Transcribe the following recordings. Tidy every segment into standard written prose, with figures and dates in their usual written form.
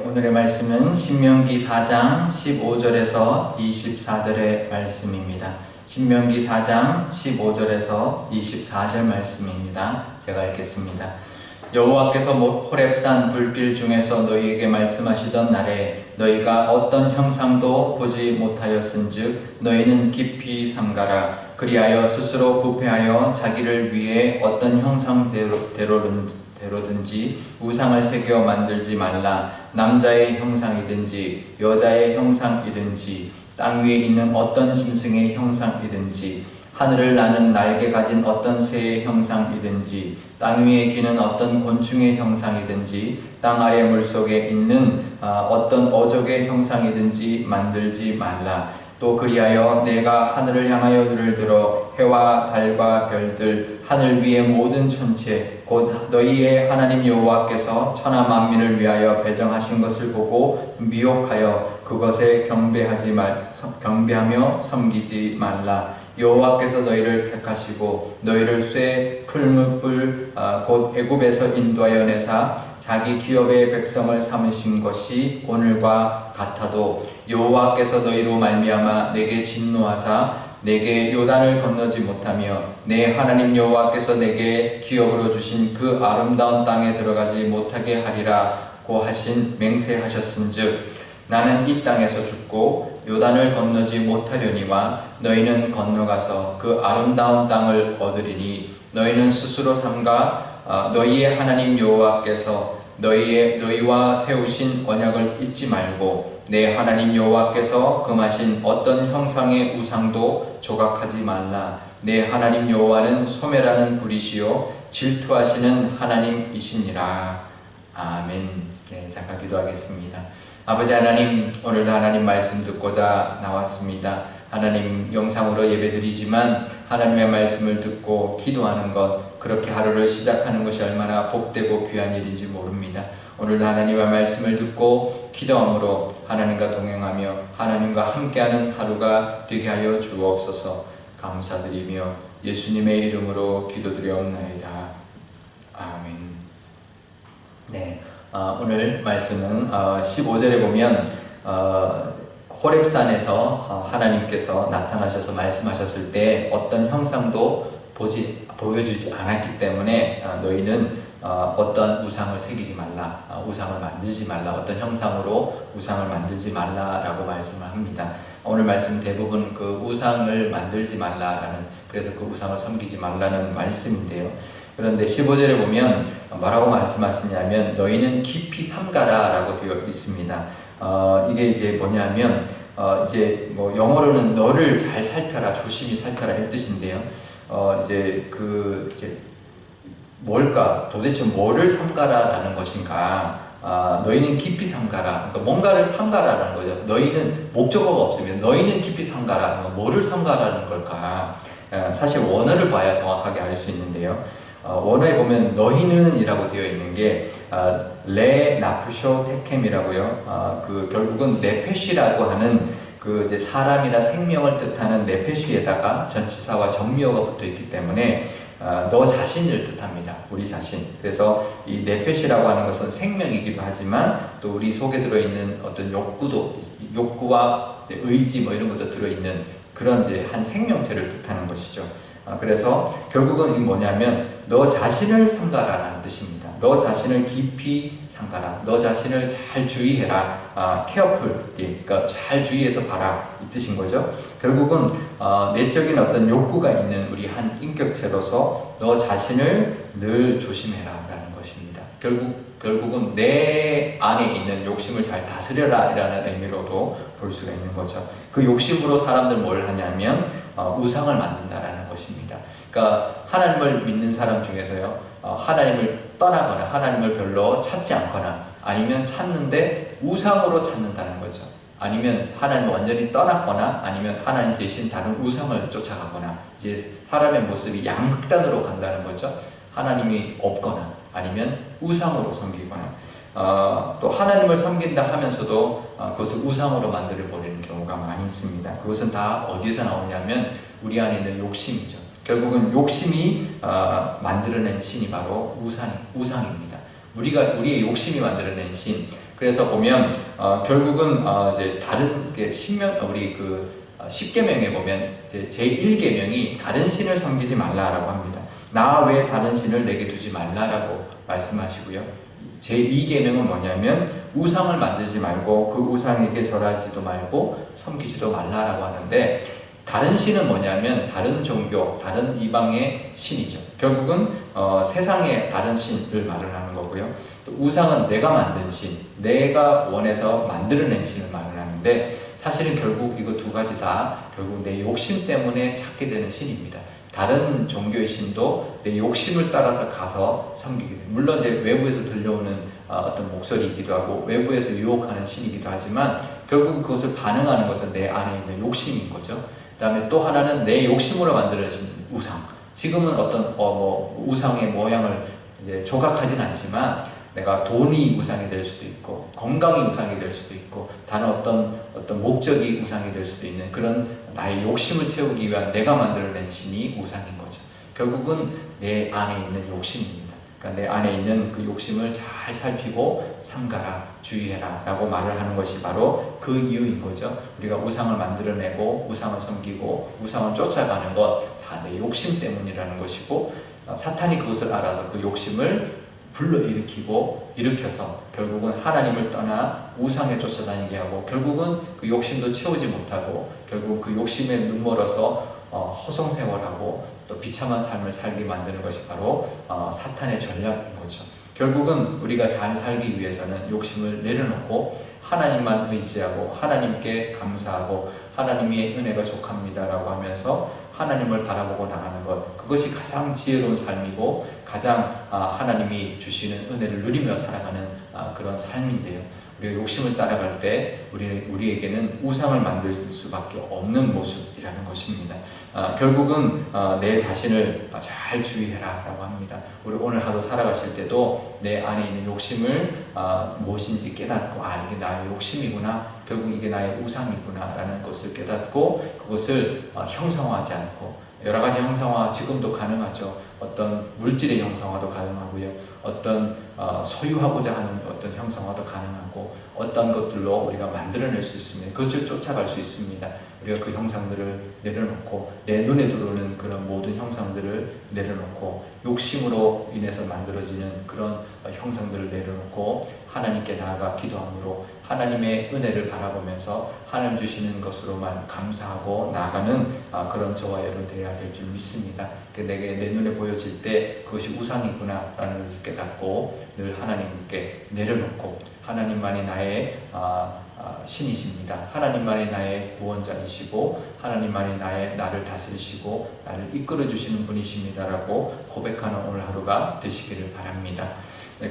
오늘의 말씀은 신명기 4장 15절에서 24절의 말씀입니다. 신명기 4장 15절에서 24절 말씀입니다. 제가 읽겠습니다. 여호와께서 호렙산 불길 중에서 너희에게 말씀하시던 날에 너희가 어떤 형상도 보지 못하였은즉 너희는 깊이 삼가라. 그리하여 스스로 부패하여 자기를 위해 어떤 형상대로든지 우상을 새겨 만들지 말라. 남자의 형상이든지 여자의 형상이든지 땅 위에 있는 어떤 짐승의 형상이든지 하늘을 나는 날개 가진 어떤 새의 형상이든지 땅 위에 기는 어떤 곤충의 형상이든지 땅 아래 물속에 있는 어떤 어족의 형상이든지 만들지 말라. 또 그리하여 내가 하늘을 향하여 눈을 들어 해와 달과 별들 하늘 위의 모든 천체 곧 너희의 하나님 여호와께서 천하 만민을 위하여 배정하신 것을 보고 미혹하여 그것에 경배하며 섬기지 말라. 여호와께서 너희를 택하시고 너희를 쇠 풀무불 곧 애굽에서 인도하여 내사 자기 기업의 백성을 삼으신 것이 오늘과 같아도 여호와께서 너희로 말미암아 내게 진노하사 내게 요단을 건너지 못하며 내 하나님 여호와께서 내게 기업으로 주신 그 아름다운 땅에 들어가지 못하게 하리라고 하신 맹세하셨은즉 나는 이 땅에서 죽고 요단을 건너지 못하려니와 너희는 건너가서 그 아름다운 땅을 얻으리니 너희는 스스로 삼가 너희의 하나님 여호와께서 너희와 세우신 언약을 잊지 말고 내 하나님 여호와께서 금하신 어떤 형상의 우상도 조각하지 말라. 내 하나님 여호와는 소멸하는 불이시요 질투하시는 하나님이시니라. 아멘. 네, 잠깐 기도하겠습니다. 아버지 하나님, 오늘도 하나님 말씀 듣고자 나왔습니다. 하나님 영상으로 예배드리지만 하나님의 말씀을 듣고 기도하는 것, 그렇게 하루를 시작하는 것이 얼마나 복되고 귀한 일인지 모릅니다. 오늘도 하나님의 말씀을 듣고 기도함으로 하나님과 동행하며 하나님과 함께하는 하루가 되게 하여 주옵소서. 감사드리며 예수님의 이름으로 기도드리옵나이다. 아멘. 네. 오늘 말씀은 15절에 보면 호렙산에서 하나님께서 나타나셔서 말씀하셨을 때 어떤 형상도 보여주지 않았기 때문에 너희는 어떤 우상을 새기지 말라, 우상을 만들지 말라, 어떤 형상으로 우상을 만들지 말라라고 말씀을 합니다. 오늘 말씀 대부분 그 우상을 만들지 말라라는, 그래서 그 우상을 섬기지 말라는 말씀인데요. 그런데 15절에 보면 뭐라고 말씀하시냐면 너희는 깊이 삼가라 라고 되어 있습니다. 이게 이제 뭐냐면 이제 뭐 영어로는 너를 잘 살펴라, 조심히 살펴라 이 뜻인데요. 이제 뭘까? 도대체 뭐를 삼가라라는 것인가? 너희는 깊이 삼가라. 그러니까 뭔가를 삼가라라는 거죠. 너희는 목적어가 없으면 너희는 깊이 삼가라. 그러니까 뭐를 삼가라는 걸까? 사실 원어를 봐야 정확하게 알 수 있는데요. 원어에 보면 너희는 이라고 되어 있는 게 레 나프쇼 테켐이라고요. 결국은 네페시라고 하는 그 사람이나 생명을 뜻하는 네페시에다가 전치사와 정미어가 붙어 있기 때문에 너 자신을 뜻합니다. 우리 자신. 그래서 이 네페시라고 하는 것은 생명이기도 하지만 또 우리 속에 들어있는 어떤 욕구와 의지 뭐 이런 것도 들어있는 그런 이제 한 생명체를 뜻하는 것이죠. 그래서 결국은 이게 뭐냐면 너 자신을 삼가라라는 뜻입니다. 너 자신을 깊이 삼가라. 너 자신을 잘 주의해라. careful, 그러니까 잘 주의해서 봐라 이 뜻인 거죠. 결국은 내적인 어떤 욕구가 있는 우리 한 인격체로서 너 자신을 늘 조심해라라는 것입니다. 결국은 내 안에 있는 욕심을 잘 다스려라 라는 의미로도 볼 수가 있는 거죠. 그 욕심으로 사람들 뭘 하냐면 우상을 만든다라는 것입니다. 그러니까 하나님을 믿는 사람 중에서요, 하나님을 떠나거나 하나님을 별로 찾지 않거나 아니면 찾는데 우상으로 찾는다는 거죠. 아니면 하나님을 완전히 떠났거나 아니면 하나님 대신 다른 우상을 쫓아가거나 이제 사람의 모습이 양극단으로 간다는 거죠. 하나님이 없거나 아니면 우상으로 섬기거나 또 하나님을 섬긴다 하면서도 그것을 우상으로 만들어 버리는 경우가 많이 있습니다. 그것은 다 어디서 나오냐면 우리 안에 있는 욕심이죠. 결국은 욕심이 만들어낸 신이 바로 우상입니다. 우리의 욕심이 만들어낸 신, 그래서 보면 결국은 이제 다른 게 우리 그 10계명에 보면 이제 제1계명이 다른 신을 섬기지 말라라고 합니다. 나 외에 다른 신을 내게 두지 말라라고 말씀하시고요. 제2계명은 뭐냐면 우상을 만들지 말고 그 우상에게 절하지도 말고 섬기지도 말라라고 하는데, 다른 신은 뭐냐면 다른 종교, 다른 이방의 신이죠. 결국은 세상의 다른 신을 말을 하는 거고요. 또 우상은 내가 만든 신, 내가 원해서 만들어낸 신을 말을 하는데, 사실은 결국 이거 두 가지 다 결국 내 욕심 때문에 찾게 되는 신입니다. 다른 종교의 신도 내 욕심을 따라서 가서 섬기게 됩니다. 물론 내 외부에서 들려오는 어떤 목소리이기도 하고 외부에서 유혹하는 신이기도 하지만, 결국 그것을 반응하는 것은 내 안에 있는 욕심인 거죠. 그 다음에 또 하나는 내 욕심으로 만들어진 우상. 지금은 어떤 우상의 모양을 이제 조각하진 않지만, 내가 돈이 우상이 될 수도 있고 건강이 우상이 될 수도 있고 다른 어떤 목적이 우상이 될 수도 있는 그런 나의 욕심을 채우기 위한 내가 만들어낸 신이 우상인 거죠. 결국은 내 안에 있는 욕심입니다. 그러니까 내 안에 있는 그 욕심을 잘 살피고 삼가라, 주의해라 라고 말을 하는 것이 바로 그 이유인 거죠. 우리가 우상을 만들어내고 우상을 섬기고 우상을 쫓아가는 것 다 내 욕심 때문이라는 것이고, 사탄이 그것을 알아서 그 욕심을 일으켜서 결국은 하나님을 떠나 우상에 쫓아다니게 하고, 결국은 그 욕심도 채우지 못하고 결국 그 욕심에 눈멀어서 허송세월하고 또 비참한 삶을 살게 만드는 것이 바로 사탄의 전략인 거죠. 결국은 우리가 잘 살기 위해서는 욕심을 내려놓고 하나님만 의지하고 하나님께 감사하고 하나님의 은혜가 족합니다라고 하면서 하나님을 바라보고 나가는 것, 그것이 가장 지혜로운 삶이고 가장 하나님이 주시는 은혜를 누리며 살아가는 그런 삶인데요. 우리가 욕심을 따라갈 때 우리에게는 우상을 만들 수밖에 없는 모습이라는 것입니다. 결국은 내 자신을 잘 주의해라 라고 합니다. 우리 오늘 하루 살아가실 때도 내 안에 있는 욕심을 무엇인지 깨닫고, 이게 나의 욕심이구나, 결국 이게 나의 우상이구나 라는 것을 깨닫고 그것을 형상화하지 않고, 여러 가지 형상화 지금도 가능하죠. 어떤 물질의 형상화도 가능하고요. 어떤 소유하고자 하는 어떤 형상화도 가능하고, 어떤 것들로 우리가 만들어낼 수 있습니다. 그것을 쫓아갈 수 있습니다. 우리가 그 형상들을 내려놓고 내 눈에 들어오는 그런 모든 형상들을 내려놓고 욕심으로 인해서 만들어지는 그런 형상들을 내려놓고 하나님께 나아가 기도함으로 하나님의 은혜를 바라보면서 하나님 주시는 것으로만 감사하고 나아가는 그런 저와 여러분 되어야 될 줄 믿습니다. 내게 내 눈에 보여질 때 그것이 우상이구나 라는 것을 깨닫고 늘 하나님께 내려놓고, 하나님만이 나의 신이십니다. 하나님만이 나의 구원자이시고 하나님만이 나를 다스리시고 나를 이끌어 주시는 분이십니다라고 고백하는 오늘 하루가 되시기를 바랍니다.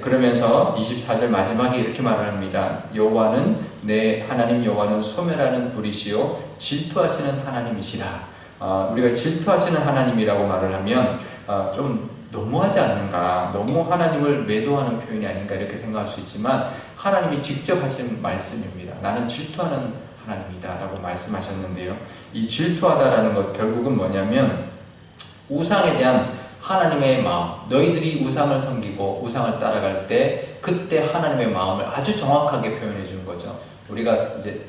그러면서 24절 마지막에 이렇게 말을 합니다. 내 하나님 여호와는 소멸하는 불이시요 질투하시는 하나님이시라. 우리가 질투하시는 하나님이라고 말을 하면 좀 너무하지 않는가, 너무 하나님을 매도하는 표현이 아닌가 이렇게 생각할 수 있지만, 하나님이 직접 하신 말씀입니다. 나는 질투하는 하나님이다 라고 말씀하셨는데요. 이 질투하다라는 것 결국은 뭐냐면 우상에 대한 하나님의 마음, 너희들이 우상을 섬기고 우상을 따라갈 때 그때 하나님의 마음을 아주 정확하게 표현해 준 거죠. 우리가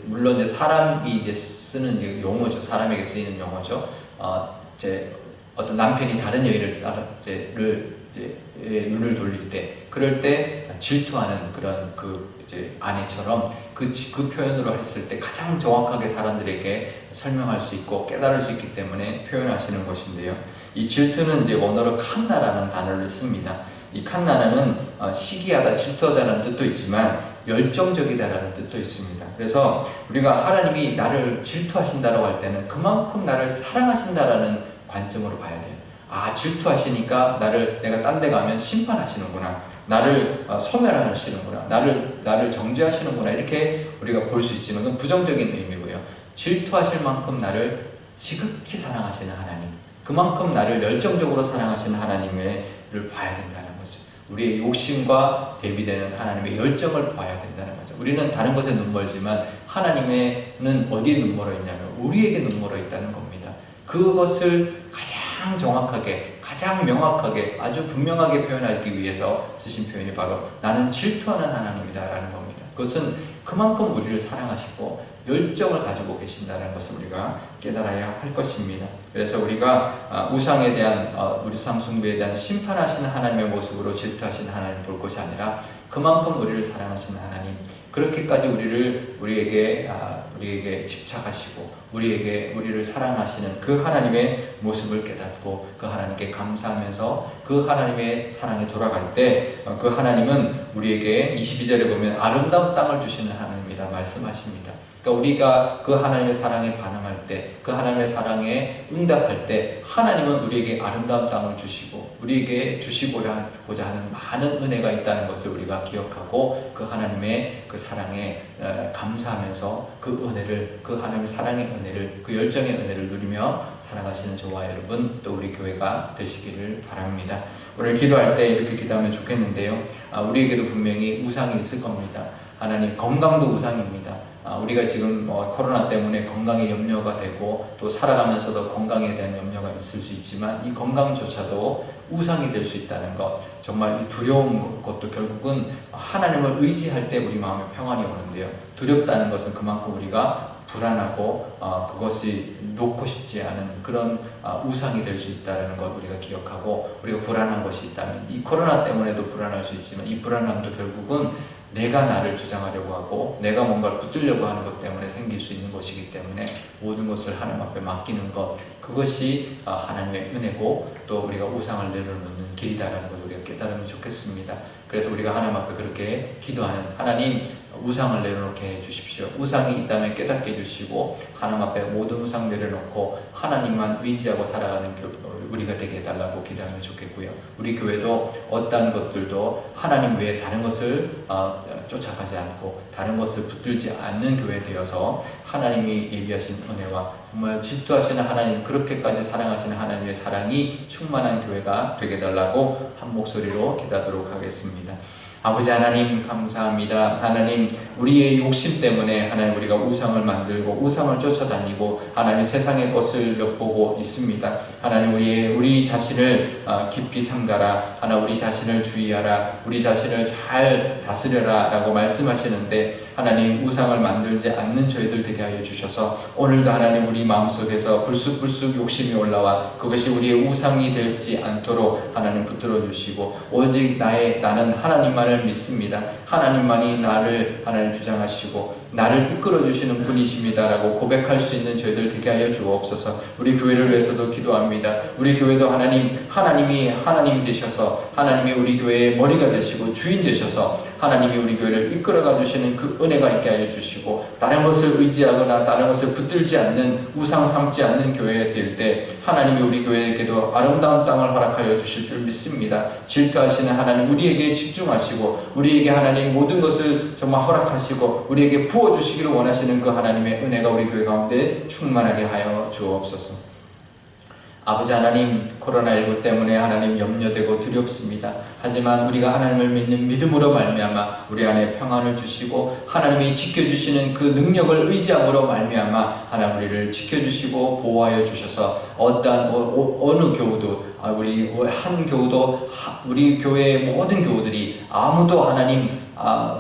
물론 사람이 쓰는 용어죠. 사람에게 쓰이는 용어죠. 어떤 남편이 다른 여인을 눈을 돌릴 때, 그럴 때 질투하는 그런 아내처럼 그 표현으로 했을 때 가장 정확하게 사람들에게 설명할 수 있고 깨달을 수 있기 때문에 표현하시는 것인데요. 이 질투는 원어로 칸나라는 단어를 씁니다. 이 칸나는 시기하다, 질투하다는 뜻도 있지만 열정적이다라는 뜻도 있습니다. 그래서 우리가 하나님이 나를 질투하신다고 할 때는 그만큼 나를 사랑하신다라는 관점으로 봐야 돼요. 질투하시니까 내가 딴 데 가면 심판하시는구나, 나를 소멸하시는구나, 나를 정죄하시는구나, 이렇게 우리가 볼 수 있지만 그건 부정적인 의미고요. 질투하실 만큼 나를 지극히 사랑하시는 하나님, 그만큼 나를 열정적으로 사랑하시는 하나님을 봐야 된다는 거죠. 우리의 욕심과 대비되는 하나님의 열정을 봐야 된다는 거죠. 우리는 다른 것에 눈멀지만 하나님은 어디에 눈멀어 있냐면 우리에게 눈멀어 있다는 겁니다. 그것을 가장 정확하게, 가장 명확하게, 아주 분명하게 표현하기 위해서 쓰신 표현이 바로 나는 질투하는 하나님이다 라는 겁니다. 그것은 그만큼 우리를 사랑하시고 열정을 가지고 계신다는 것을 우리가 깨달아야 할 것입니다. 그래서 우리가 우상에 대한 우리 우상 숭배에 대한 심판하시는 하나님의 모습으로 질투하시는 하나님을 볼 것이 아니라 그만큼 우리를 사랑하시는 하나님, 그렇게까지 우리에게 집착하시고 우리를 사랑하시는 그 하나님의 모습을 깨닫고 그 하나님께 감사하면서 그 하나님의 사랑에 돌아갈 때 그 하나님은 우리에게 22절에 보면 아름다운 땅을 주시는 하나님이다 말씀하십니다. 그러니까 우리가 그 하나님의 사랑에 반응할 때, 그 하나님의 사랑에 응답할 때 하나님은 우리에게 아름다운 땅을 주시고 우리에게 주시고자 하는 많은 은혜가 있다는 것을 우리가 기억하고 그 하나님의 그 사랑에 감사하면서 그 은혜를, 그 하나님의 사랑의 은혜를, 그 열정의 은혜를 누리며 살아가시는 저와 여러분, 또 우리 교회가 되시기를 바랍니다. 오늘 기도할 때 이렇게 기도하면 좋겠는데요. 우리에게도 분명히 우상이 있을 겁니다. 하나님, 건강도 우상입니다. 우리가 지금 코로나 때문에 건강에 염려가 되고 또 살아가면서도 건강에 대한 염려가 있을 수 있지만 이 건강조차도 우상이 될 수 있다는 것, 정말 이 두려운 것도 결국은 하나님을 의지할 때 우리 마음에 평안이 오는데요. 두렵다는 것은 그만큼 우리가 불안하고 그것이 놓고 싶지 않은 그런 우상이 될 수 있다는 것 우리가 기억하고, 우리가 불안한 것이 있다면 이 코로나 때문에도 불안할 수 있지만 이 불안함도 결국은 내가 나를 주장하려고 하고 내가 뭔가를 붙들려고 하는 것 때문에 생길 수 있는 것이기 때문에 모든 것을 하나님 앞에 맡기는 것, 그것이 하나님의 은혜고 또 우리가 우상을 내려놓는 길이다라는 걸 우리가 깨달으면 좋겠습니다. 그래서 우리가 하나님 앞에 그렇게 기도하는, 하나님 우상을 내려놓게 해주십시오. 우상이 있다면 깨닫게 해주시고 하나님 앞에 모든 우상 내려놓고 하나님만 의지하고 살아가는 우리가 되게 해달라고 기도하면 좋겠고요. 우리 교회도 어떠한 것들도 하나님 외에 다른 것을 쫓아가지 않고 다른 것을 붙들지 않는 교회 되어서 하나님이 예비하신 은혜와 정말 질투하시는 하나님, 그렇게까지 사랑하시는 하나님의 사랑이 충만한 교회가 되게 해달라고 한 목소리로 기도하도록 하겠습니다. 아버지 하나님 감사합니다. 하나님, 우리의 욕심 때문에 하나님 우리가 우상을 만들고 우상을 쫓아다니고 하나님 세상의 것을 엿보고 있습니다. 하나님 우리 자신을 깊이 삼가라. 하나님 우리 자신을 주의하라. 우리 자신을 잘 다스려라 라고 말씀하시는데 하나님 우상을 만들지 않는 저희들 되게 하여 주셔서 오늘도 하나님 우리 마음속에서 불쑥불쑥 욕심이 올라와 그것이 우리의 우상이 되지 않도록 하나님 붙들어 주시고 오직 나는 하나님만을 믿습니다. 하나님만이 나를 하나님 주장하시고 나를 이끌어 주시는 분이십니다라고 고백할 수 있는 저희들 되게 하여 주옵소서. 우리 교회를 위해서도 기도합니다. 우리 교회도 하나님이 하나님 되셔서 하나님이 우리 교회의 머리가 되시고 주인 되셔서 하나님이 우리 교회를 이끌어가 주시는 그 은혜가 있게 하여 주시고 다른 것을 의지하거나 다른 것을 붙들지 않는 우상 삼지 않는 교회에 될 때 하나님이 우리 교회에게도 아름다운 땅을 허락하여 주실 줄 믿습니다. 질투하시는 하나님 우리에게 집중하시고 우리에게 하나님 모든 것을 정말 허락하시고 우리에게 부어주시기를 원하시는 그 하나님의 은혜가 우리 교회 가운데 충만하게 하여 주옵소서. 아버지 하나님, 코로나19 때문에 하나님 염려되고 두렵습니다. 하지만 우리가 하나님을 믿는 믿음으로 말미암아 우리 안에 평안을 주시고 하나님이 지켜주시는 그 능력을 의지함으로 말미암아 하나님 우리를 지켜주시고 보호하여 주셔서 어떠한 어느 교우도 우리 한 교우도 우리 교회의 모든 교우들이 아무도 하나님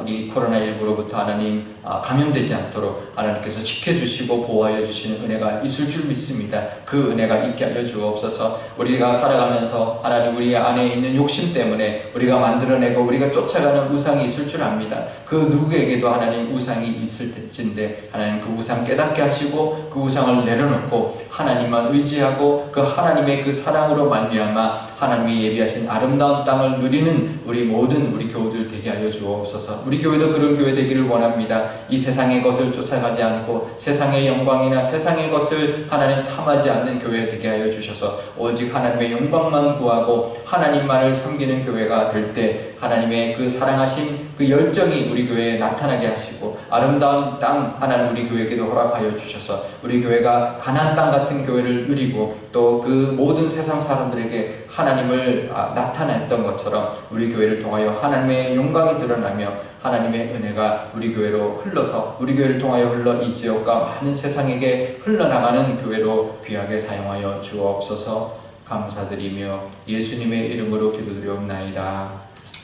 우리 코로나19로부터 하나님 감염되지 않도록 하나님께서 지켜주시고 보호하여 주시는 은혜가 있을 줄 믿습니다. 그 은혜가 있게 하여 주옵소서. 우리가 살아가면서 하나님 우리 안에 있는 욕심 때문에 우리가 만들어내고 우리가 쫓아가는 우상이 있을 줄 압니다. 그 누구에게도 하나님 우상이 있을 텐데 하나님 그 우상 깨닫게 하시고 그 우상을 내려놓고 하나님만 의지하고 그 하나님의 그 사랑으로 말미암아 하나님이 예비하신 아름다운 땅을 누리는 우리 모든 우리 교우들 되게 하여 주옵소서. 우리 교회도 그런 교회 되기를 원합니다. 이 세상의 것을 쫓아가지 않고 세상의 영광이나 세상의 것을 하나님 탐하지 않는 교회 되게 하여 주셔서 오직 하나님의 영광만 구하고 하나님만을 섬기는 교회가 될 때 하나님의 그 사랑하심 그 열정이 우리 교회에 나타나게 하시고 아름다운 땅 하나님 우리 교회에게도 허락하여 주셔서 우리 교회가 가나안 땅 같은 교회를 누리고 또 그 모든 세상 사람들에게 하나님을 나타냈던 것처럼 우리 교회를 통하여 하나님의 영광이 드러나며 하나님의 은혜가 우리 교회로 흘러서 우리 교회를 통하여 흘러 이 지역과 많은 세상에게 흘러나가는 교회로 귀하게 사용하여 주옵소서. 감사드리며 예수님의 이름으로 기도드리옵나이다.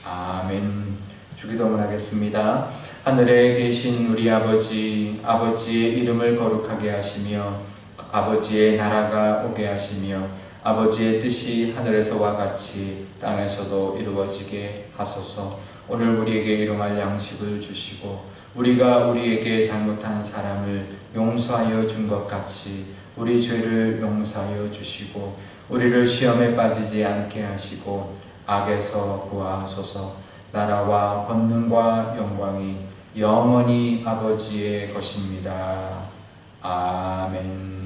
아멘. 주기도문 하겠습니다. 하늘에 계신 우리 아버지, 아버지의 이름을 거룩하게 하시며 아버지의 나라가 오게 하시며 아버지의 뜻이 하늘에서와 같이 땅에서도 이루어지게 하소서. 오늘 우리에게 일용할 양식을 주시고 우리가 우리에게 잘못한 사람을 용서하여 준 것 같이 우리 죄를 용서하여 주시고 우리를 시험에 빠지지 않게 하시고 악에서 구하소서. 나라와 권능과 영광이 영원히 아버지의 것입니다. 아멘.